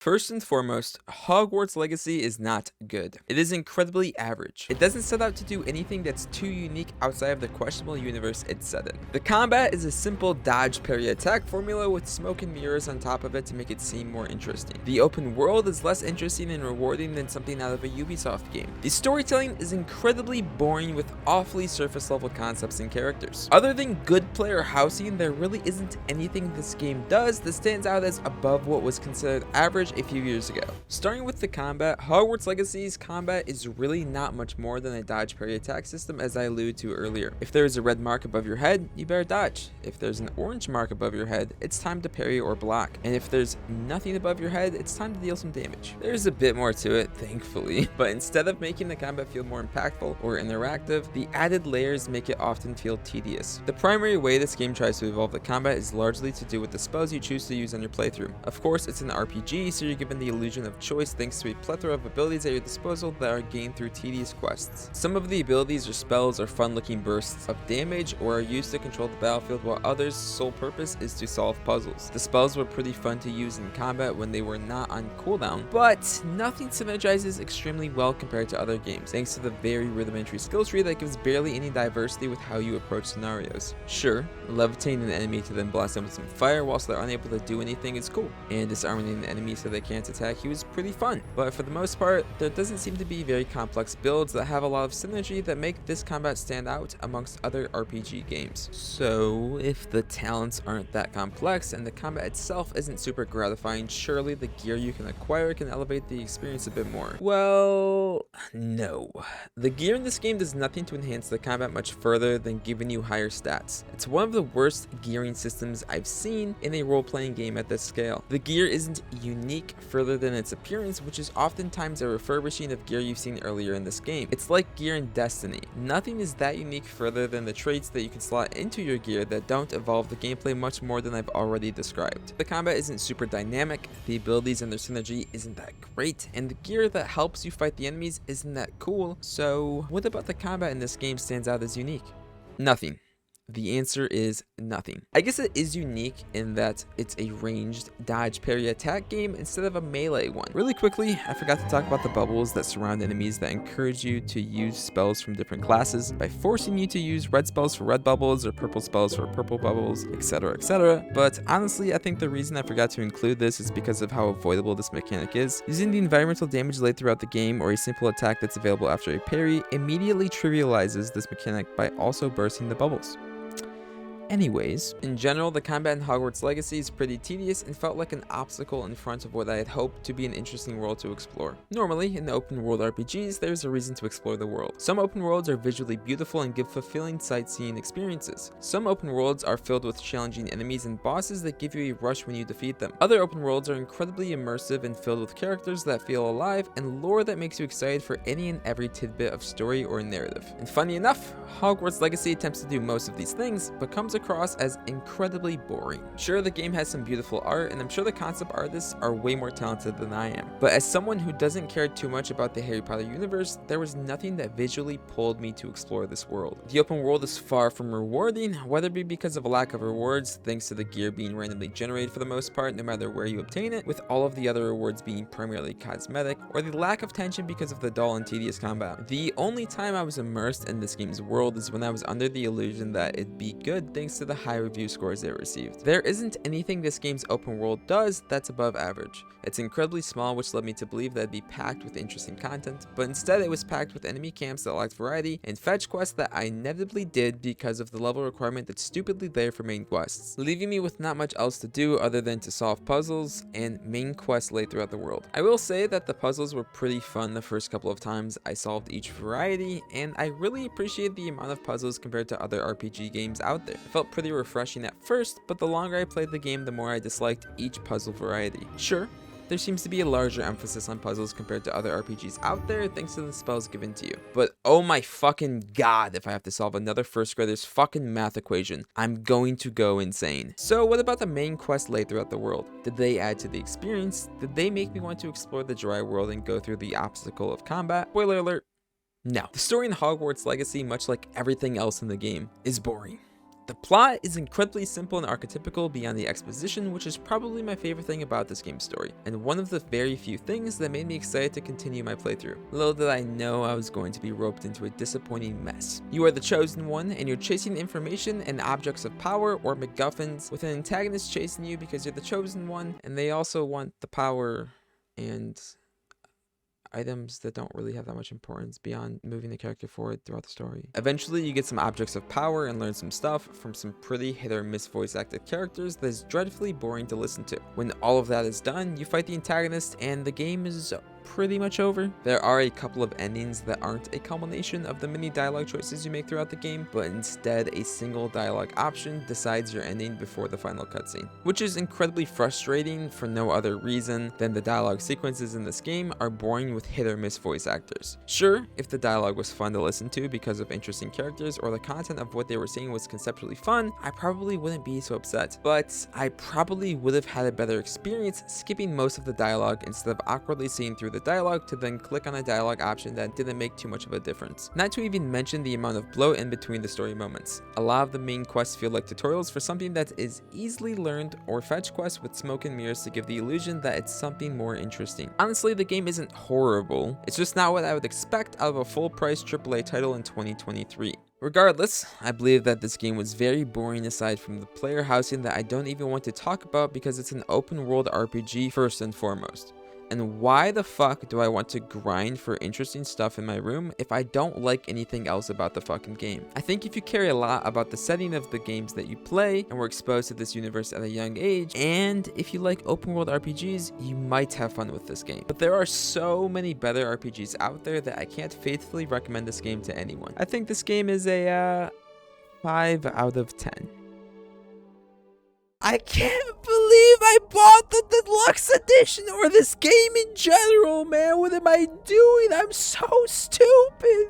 First and foremost, Hogwarts Legacy is not good. It is incredibly average. It doesn't set out to do anything that's too unique outside of the questionable universe it's set in. The combat is a simple dodge parry attack formula with smoke and mirrors on top of it to make it seem more interesting. The open world is less interesting and rewarding than something out of a Ubisoft game. The storytelling is incredibly boring with awfully surface level concepts and characters. Other than good player housing, there really isn't anything this game does that stands out as above what was considered average a few years ago. Starting with the combat, Hogwarts Legacy's combat is really not much more than a dodge parry attack system, as I alluded to earlier. If there is a red mark above your head, you better dodge. If there's an orange mark above your head, it's time to parry or block. And if there's nothing above your head, it's time to deal some damage. There's a bit more to it, thankfully, but instead of making the combat feel more impactful or interactive, the added layers make it often feel tedious. The primary way this game tries to evolve the combat is largely to do with the spells you choose to use on your playthrough. Of course, it's an RPG, so you're given the illusion of choice thanks to a plethora of abilities at your disposal that are gained through tedious quests. Some of the abilities or spells are fun-looking bursts of damage or are used to control the battlefield, while others' sole purpose is to solve puzzles. The spells were pretty fun to use in combat when they were not on cooldown, but nothing synergizes extremely well compared to other games, thanks to the very rudimentary skill tree that gives barely any diversity with how you approach scenarios. Sure, levitating an enemy to then blast them with some fire whilst they're unable to do anything is cool, and disarming an enemy so they can't attack you is pretty fun, but for the most part, there doesn't seem to be very complex builds that have a lot of synergy that make this combat stand out amongst other RPG games. So, if the talents aren't that complex and the combat itself isn't super gratifying, surely the gear you can acquire can elevate the experience a bit more. Well, no. The gear in this game does nothing to enhance the combat much further than giving you higher stats. It's one of the worst gearing systems I've seen in a role-playing game at this scale. The gear isn't unique further than its appearance, which is oftentimes a refurbishing of gear you've seen earlier in this game. It's like gear in Destiny. Nothing is that unique further than the traits that you can slot into your gear that don't evolve the gameplay much more than I've already described. The combat isn't super dynamic, the abilities and their synergy isn't that great, and the gear that helps you fight the enemies isn't that cool, so what about the combat in this game stands out as unique? Nothing. The answer is nothing. I guess it is unique in that it's a ranged dodge parry attack game instead of a melee one. Really quickly, I forgot to talk about the bubbles that surround enemies that encourage you to use spells from different classes by forcing you to use red spells for red bubbles or purple spells for purple bubbles, etc, etc. But honestly, I think the reason I forgot to include this is because of how avoidable this mechanic is. Using the environmental damage laid throughout the game or a simple attack that's available after a parry immediately trivializes this mechanic by also bursting the bubbles. Anyways, in general, the combat in Hogwarts Legacy is pretty tedious and felt like an obstacle in front of what I had hoped to be an interesting world to explore. Normally, in open world RPGs, there's a reason to explore the world. Some open worlds are visually beautiful and give fulfilling sightseeing experiences. Some open worlds are filled with challenging enemies and bosses that give you a rush when you defeat them. Other open worlds are incredibly immersive and filled with characters that feel alive and lore that makes you excited for any and every tidbit of story or narrative. And funny enough, Hogwarts Legacy attempts to do most of these things, but comes across as incredibly boring. Sure, the game has some beautiful art, and I'm sure the concept artists are way more talented than I am. But as someone who doesn't care too much about the Harry Potter universe, there was nothing that visually pulled me to explore this world. The open world is far from rewarding, whether it be because of a lack of rewards, thanks to the gear being randomly generated for the most part, no matter where you obtain it, with all of the other rewards being primarily cosmetic, or the lack of tension because of the dull and tedious combat. The only time I was immersed in this game's world is when I was under the illusion that it'd be good thanks to the high review scores it received. There isn't anything this game's open world does that's above average. It's incredibly small, which led me to believe that it'd be packed with interesting content, but instead it was packed with enemy camps that lacked variety and fetch quests that I inevitably did because of the level requirement that's stupidly there for main quests, leaving me with not much else to do other than to solve puzzles and main quests laid throughout the world. I will say that the puzzles were pretty fun the first couple of times I solved each variety, and I really appreciate the amount of puzzles compared to other RPG games out there. It felt pretty refreshing at first, but the longer I played the game, the more I disliked each puzzle variety. Sure, there seems to be a larger emphasis on puzzles compared to other RPGs out there thanks to the spells given to you. But oh my fucking god, if I have to solve another first grader's fucking math equation, I'm going to go insane. So what about the main quest laid throughout the world? Did they add to the experience? Did they make me want to explore the dry world and go through the obstacle of combat? Spoiler alert, no. The story in Hogwarts Legacy, much like everything else in the game, is boring. The plot is incredibly simple and archetypical beyond the exposition, which is probably my favorite thing about this game's story, and one of the very few things that made me excited to continue my playthrough. Little did I know I was going to be roped into a disappointing mess. You are the chosen one, and you're chasing information and objects of power, or MacGuffins, with an antagonist chasing you because you're the chosen one, and they also want the power and items that don't really have that much importance beyond moving the character forward throughout the story. Eventually, you get some objects of power and learn some stuff from some pretty hit or miss voice acted characters that is dreadfully boring to listen to. When all of that is done, you fight the antagonist and the game is pretty much over. There are a couple of endings that aren't a culmination of the many dialogue choices you make throughout the game, but instead a single dialogue option decides your ending before the final cutscene, which is incredibly frustrating for no other reason than the dialogue sequences in this game are boring with hit or miss voice actors. Sure, if the dialogue was fun to listen to because of interesting characters or the content of what they were saying was conceptually fun, I probably wouldn't be so upset, but I probably would have had a better experience skipping most of the dialogue instead of awkwardly seeing through the dialogue to then click on a dialogue option that didn't make too much of a difference. Not to even mention the amount of bloat in between the story moments. A lot of the main quests feel like tutorials for something that is easily learned, or fetch quests with smoke and mirrors to give the illusion that it's something more interesting. Honestly, the game isn't horrible, it's just not what I would expect out of a full-price AAA title in 2023. Regardless, I believe that this game was very boring aside from the player housing that I don't even want to talk about because it's an open world RPG first and foremost. And why the fuck do I want to grind for interesting stuff in my room if I don't like anything else about the fucking game? I think if you care a lot about the setting of the games that you play and were exposed to this universe at a young age, and if you like open world RPGs, you might have fun with this game. But there are so many better RPGs out there that I can't faithfully recommend this game to anyone. I think this game is a 5 out of 10. I can't believe I bought the deluxe edition or this game in general, man. What am I doing? I'm so stupid.